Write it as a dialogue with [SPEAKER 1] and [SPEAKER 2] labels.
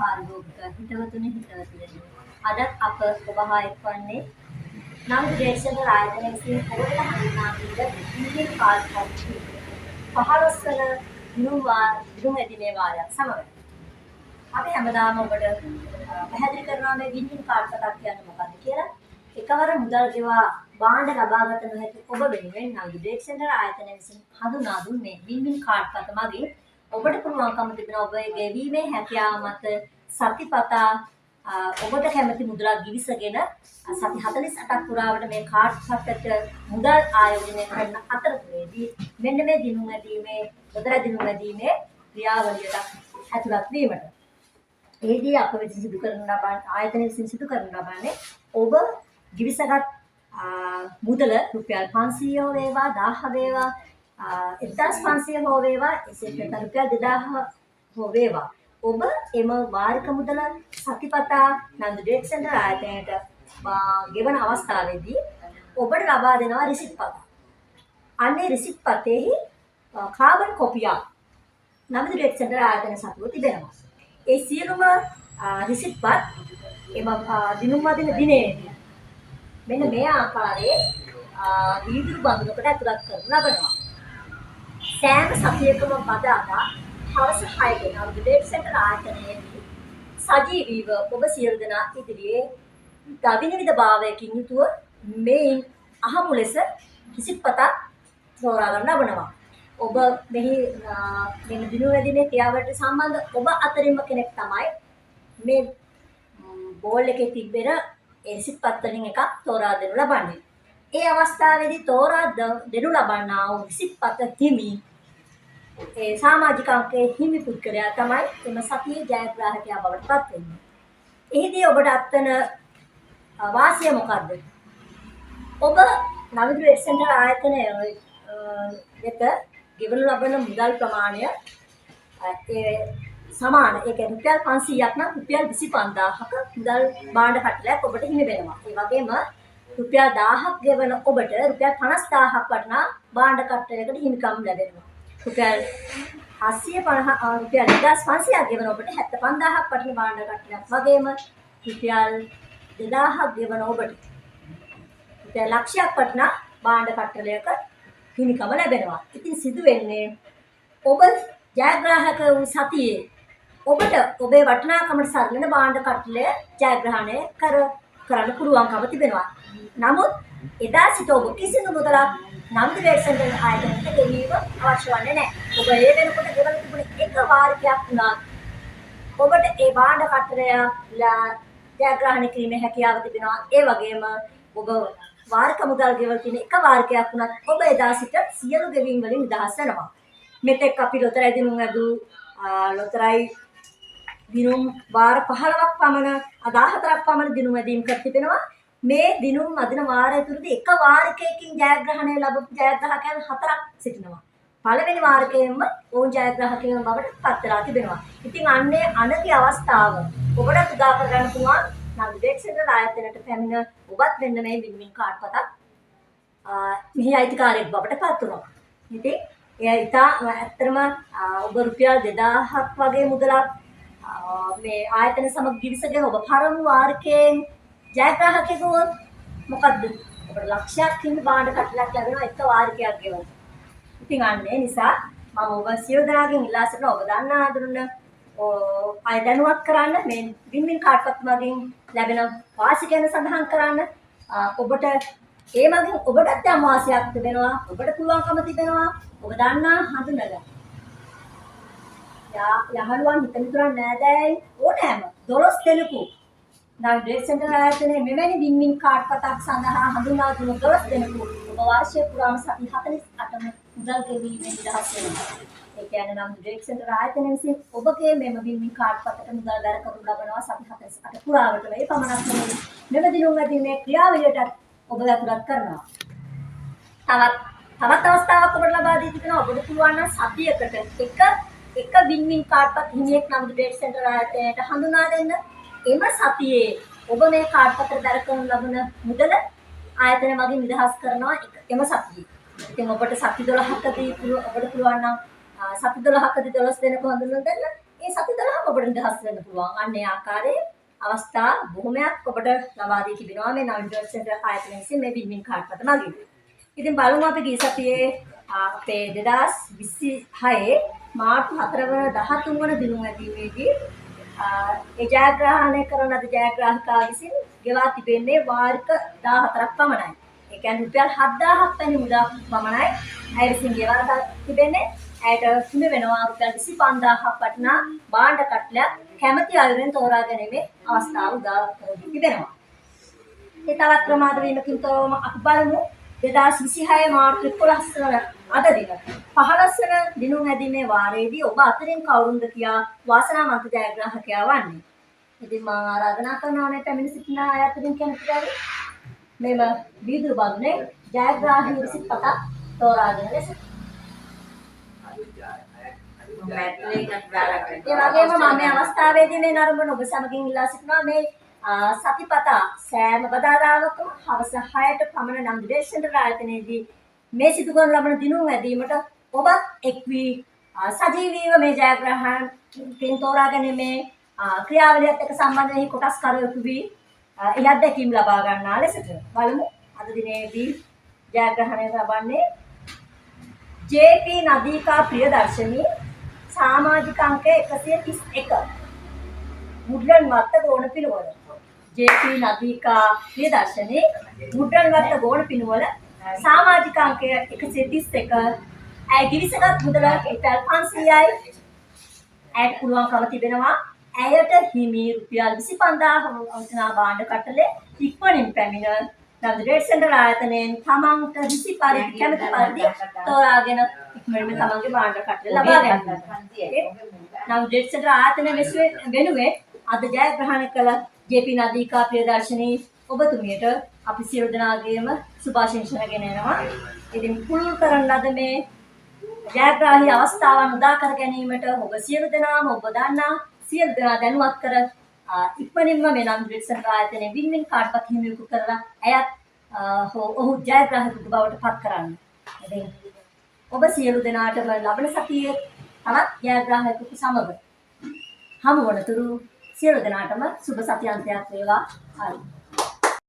[SPEAKER 1] පාරිභෝගික හිතවතුනි හිතවතුනි අදත් අප ඔබ හා එක්වන්නේ නම් දේශන ආයතනයේ විසින් ඔබට හඳුන්වා දී ඉන්දියන් කාර්යක්ෂම 15 වන දිනුම් එදිනේ වාරයක් සමග අපි හැමදාම ඔබට පැහැදිලි කරනවා මේ ඉන්දියන් කාර්යයක් කියන්නේ මොකක්ද කියලා. එකවර මුදල් ගෙවා භාණ්ඩ ලබාගත නොහැකි ඔබ වෙනුවෙන් නම් දේශන ආයතනයේ විසින් හඳුනා දුන්නේ ඉන්දියන් කාර්යයක් මගින් ඔබට පුළුවන්කම තිබෙනවා ඔබේ ගෙවීමේ හැකියාව මත සතිපතා ඔබට කැමති මුදලක් ගිවිසගෙන සති 48ක් පුරාවට මේ කාඩ් පත්‍රයට මුදල් ආයෝජනය කරන අතරතුරේදී මෙන්න මේ දිනුම් ඇදීමේ උදර දිනුම් ඇදීමේ ක්‍රියාවලියට ඇතුළත් වීමට එෙහිදී අප විසින් සිදු කරන ආයතනයේ විසින් සිදු කරන ලබන්නේ ඔබ ගිවිසගත් මුදල රුපියල් 500 වේවා 1000 වේවා 1500 හෝ වේවා එසේත් නැත්නම් රුපියල් 2000 හෝ වේවා ඔබ එම වාරික මුදල සතිපතා නන්දු ඩේට් සෙන්ටර් ආයතනයට ගෙවන අවස්ථාවේදී ඔබට ලබා දෙනවා රිසිට් පත. අන්නේ රිසිට් පතෙහි කාබන් කොපියක් නන්දු ඩේට් සෙන්ටර් ආයතන සතුව තිබෙනවා. ඒ සියලුම රිසිට් පත් එම දිනුම් වදින දිනේදී මෙන්න මේ ආකාරයේ වීදුරු බඳුනකට ඇතුළත් කරනු ලබනවා. සෑම සතියකම බදාදා හවස 6 වෙනි නන්දු ඩේට් සෙන්ටර් ආයතනයේදී සජීවීව ඔබ සියලු දෙනා ඉදිරියේ දවිනිවිද භාවයකින් යුතුව මේ අහමු ලෙස රිසිට් පතක් තෝරා ගන්න ලබනවා. ඔබ මෙහි මෙන්න දිනුවැදිනේ ක්‍රියාවලට සම්බන්ධ ඔබ අතරින්ම කෙනෙක් තමයි මේ බෝල් එකේ තිබෙන රිසිට් පත් වලින් එකක් තෝරා දෙනු ලබන්නේ. ඒ අවස්ථාවේදී තෝරා දෙනු ලබන්නා වූ රිසිට් පත හිමි ඒ සමාජික අංකයේ හිමි පුද්ගලයා තමයි එම සතියේ ජයග්‍රාහකයා බවට පත් වෙන්නේ. එහිදී ඔබට අත්වන වාසිය මොකද්ද? ඔබ නවීන සෙන්ටර් ආයතනයේ වෙත ගෙවනු ලබන මුදල් ප්‍රමාණය ඒ සමාන ඒ කියන්නේ රුපියල් 500ක් නම් රුපියල් 25000ක මුදල් භාණ්ඩ කටලයක් ඔබට හිමි වෙනවා. ඒ වගේම රුපියල් 1000ක් ගෙවන ඔබට රුපියල් 50000ක් වටිනා භාණ්ඩ කටලයකට හිමිකම් ලැබෙනවා. රුපියල් 750 රුපියල් 2500ක් ගෙවන ඔබට 75000ක් වටින භාණ්ඩ කටලයක් වගේම රුපියල් 2000ක් ගෙවන ඔබට රුපියල් ලක්ෂයක් වටිනා භාණ්ඩ කටලයක හිමිකම ලැබෙනවා. ඉතින් සිදු වෙන්නේ ඔබ ජයග්‍රාහක වූ සතියේ ඔබට ඔබේ වටිනාකමට සරිලන භාණ්ඩ කටලය ජයග්‍රහණය කරන්න පුළුවන්කම තිබෙනවා. නමුත් එදා සිට ඔබ කිසිදු මුදලක් නන්දු ඩේට් සෙන්ටර් ආයතනයට ගෙවීම අවශ්‍ය වන්නේ නැහැ. ඔබ ඒ වෙනකොට ගෙවන තිබුණ එක වාරිකයක් වුණත් ඔබට ඒ භාණ්ඩ කටලය ජයග්‍රහණය කිරීමේ හැකියාව තිබෙනවා. ඒ වගේම ඔබ වාරික මුදල් ගෙවල් තියෙන එක වාරිකයක් වුණත් ඔබ එදා සිට සියලු ගෙවීම් වලින් නිදහස් වෙනවා. මෙතෙක් අපි ලොතරැයි දිනුම් ඇදු ලොතරැයි දිනුම් වාර 15ක් පමණ 14ක් පමණ දිනුම් ඇදීම් කර තිබෙනවා. මේ දිනුම් අදින වාරය තුරදී එක වාරිකයකින් ජයග්‍රහණය ලැබපු ජයග්‍රාහකයන් 4ක් සිටිනවා. පළවෙනි වාරිකයෙන්ම ඔවුන් ජයග්‍රාහකයන් බවට පත් වෙලා තිබෙනවා. ඉතින් අන්නේ අනගි අවස්ථාව ඔබට උදා කර ගන්න පුළුවන් නන්දු ඩේට් සෙන්ටර් ආයතනයට පැමිණ ඔබත් වෙන්න මේ වින්වින් කාඩ් පතක් මෙහි අයිතිකාරයෙක් බවට පත් වෙනවා. ඉතින් එයා ඉතා ඇත්තටම ඔබ රුපියල් 2000ක් වගේ මුදලක් මේ ආයතන සමග ගිවිසගෙන ඔබ පරම වාරිකයෙන් ජයග්‍රාහකයෙකු වුණොත් මොකද්ද? ඔබට ලක්ෂයක් හිමි භාණ්ඩ කටලයක් ලැබෙනවා එක වාරිකයක් ගෙවන්න. ඉතින් අන්නේ නිසා මම ඔබ සියලු දෙනාගෙන් ඉල්ලා සිටිනවා ඔබ දන්නා හඳුනන අය දැනුවත් කරන්න මේ වින්වින් කාඩ් පත් මගින් ලැබෙන වාසි ගැන සඳහන් කරන්න. ඔබට ඒ මගින් ඔබටත් යම් වාසියක් තිබෙනවා. ඔබට පුළුවන්කම තිබෙනවා. ඔබ දන්නා හඳුනගන්න. යහළුවන් හිතමිතුරන් නෑදෑයන් ඕනෑම 12 දෙනෙකු නන්දු ඩේට් සෙන්ටර් ආයතනයේ මෙවැනි වින්වින් කාඩ් පතක් සඳහා හඳුනා දුණු 12 දෙනෙකු ඔබ වාර්ෂය පුරාම සති 48ම මුදල් ගෙවීමේ නිදහස් වෙනවා. ඒ කියන්නේ නන්දු ඩේට් සෙන්ටර් ආයතනය විසින් ඔබගේ මෙම වින්වින් කාඩ් පතට මුදල් දර කරු ලබනවා සති 48 පුරාවට මේ පමණක් නෙවෙයි මෙම දිනුම් ඇදීමේ ක්‍රියාවලියට ඔබ ඇතුළත් කරනවා. තවත් අවස්ථාවක් ඔබට ලබා දී තිබෙනවා. ඔබට පුළුවන් නම් සතියකට එක වින්වින් කාඩ් පත් හිමියෙක් නන්දු ඩේට් සෙන්ටර් ආයතනයට හඳුනා දෙන්න. එම සතියේ ඔබ මේ කාඩ් පත්‍ර දර කරනු ලබන මුදල ආයතනය මගින් නිදහස් කරනවා එම සතියේ. ඉතින් ඔබට සති 12කදී ඔබට පුළුවන් නම් සති 12කදී 12 දෙනෙකු හඳුන්වලා දෙන්න. ඒ සති 12ම ඔබට නිදහස් වෙන්න පුළුවන්. අන්න ඒ ආකාරයේ අවස්ථා බොහොමයක් ඔබට ලබා දී තිබෙනවා මේ නවීකරණ සෙන්ටර් ආයතනය විසින් මේ වින්මින් කාඩ් පත මගින්. ඉතින් බලමු අපි ගිය සතියේ අපේ 2026 මාර්තු 4 වන 13 වන දිනුම් ඇදීමේදී ඒ ජයග්‍රහණය කරන අද ජයග්‍රාහකයා විසින් ගෙවා තිබෙන්නේ වාරික 14ක් පමණයි. ඒ කියන්නේ රුපියල් 7000ක් වැනි මුදලක් පමණයි ඇය විසින් ගෙවා තිබෙන්නේ. ඇයට හිමි වෙනවා රුපියල් 25000ක් වටිනා භාණ්ඩ කට්ලයක් කැමැති අයුරින් තෝරා ගැනීමේ අවස්ථාව උදා කර තිබෙනවා. ඒ තවත් ප්‍රමාද වීමකින් තොරවම අපි බලමු 2026 මාර්තු 11 වන අද දින 15 වන දිනුම් ඇදීමේ වාරයේදී ඔබ අතරින් කවුරුන්ද කියා වාසනාවන්ත ජයග්‍රාහකයා වන්නේ. ඉතින් මම ආරාධනා කරනවා මේ පැමිණ සිටින අය අතරින් කෙනෙකුට මෙම වීදුරු බඳුනේ ජයග්‍රාහී 25ක් තෝරාගෙන ලෙස. ඒ වගේම මම මේ අවස්ථාවේදී මේ නරඹන ඔබ සමගින් ඉල්ලා සිටිනවා මේ සතිපතා සෑම බදාදාවකම හවස 6ට පමණ නම් දේශන ආයතනයේදී මේ සිදු කරන ලබන දිනුම් ඇදීමට ඔබ එක් වී සජීවීව මේ ජයග්‍රහණයෙන් තෝරා ගැනීමේ ක්‍රියාවලියත් එක්ක සම්බන්ධ වෙහි කොටස්කරුවෙකු වී ඒ අත්දැකීම් ලබා ගන්නා ලෙසට බලමු. අද දිනේදී ජයග්‍රහණය ලබන්නේ ජේ.පී. නදීකා ප්‍රියදර්ශනී සමාජික අංක 131 මුද්‍රණ වත්ත ගෝණ පිනුවල. ජේ.පී. නදීකා ප්‍රියදර්ශනී මුද්‍රණ වත්ත ගෝණ පිනුවල සමාජික අංකය 131. ඇය ගිවිසගත් මුදල රුපියල් 500යි. ඇයට පුළුවන්කම තිබෙනවා ඇයට හිමි රුපියල් 25000 වටිනා භාණ්ඩ කටලේ ඉක්මනින් පැමිණ නවීකරණ සෙන්ටර් ආයතනයෙන් තමන්ට රිසි පරිදි කැමති පරිදි තෝරාගෙන ඉක්මනින්ම තමන්ගේ භාණ්ඩ කටලේ ලබා ගන්නවා. නවීකරණ සෙන්ටර් ආයතන වෙනුවෙන් අද ජයග්‍රහණය කළ ජේ.පී. නදීකා ප්‍රියදර්ශනී ඔබතුමියට අපි සියලු දෙනාගේම සුභාශිංසන ගෙනෙනවා. ඉතින් පුළුල් කරන ලද මේ ජයග්‍රාහී අවස්ථාවන් උදා කර ගැනීමට ඔබ සියලු දෙනාම ඔබ දන්නා සියලු දෙනා දැනුවත් කර ඉක්මනින්ම මේ නවීකරණ සෙන්ටර් ආයතනයේ වින්මින් කාඩ් පත් හිමිවකු කරලා ඇයත් ඔහු ජයග්‍රාහකයෙකු බවට පත් කරන්න. ඉතින් ඔබ සියලු දෙනාටම ලබන සතියේ තවත් ජයග්‍රාහකයෙකු සමග හමු වනතුරු සියලු දෙනාටම සුබ සතියාන්තයක් වේවා. ආයි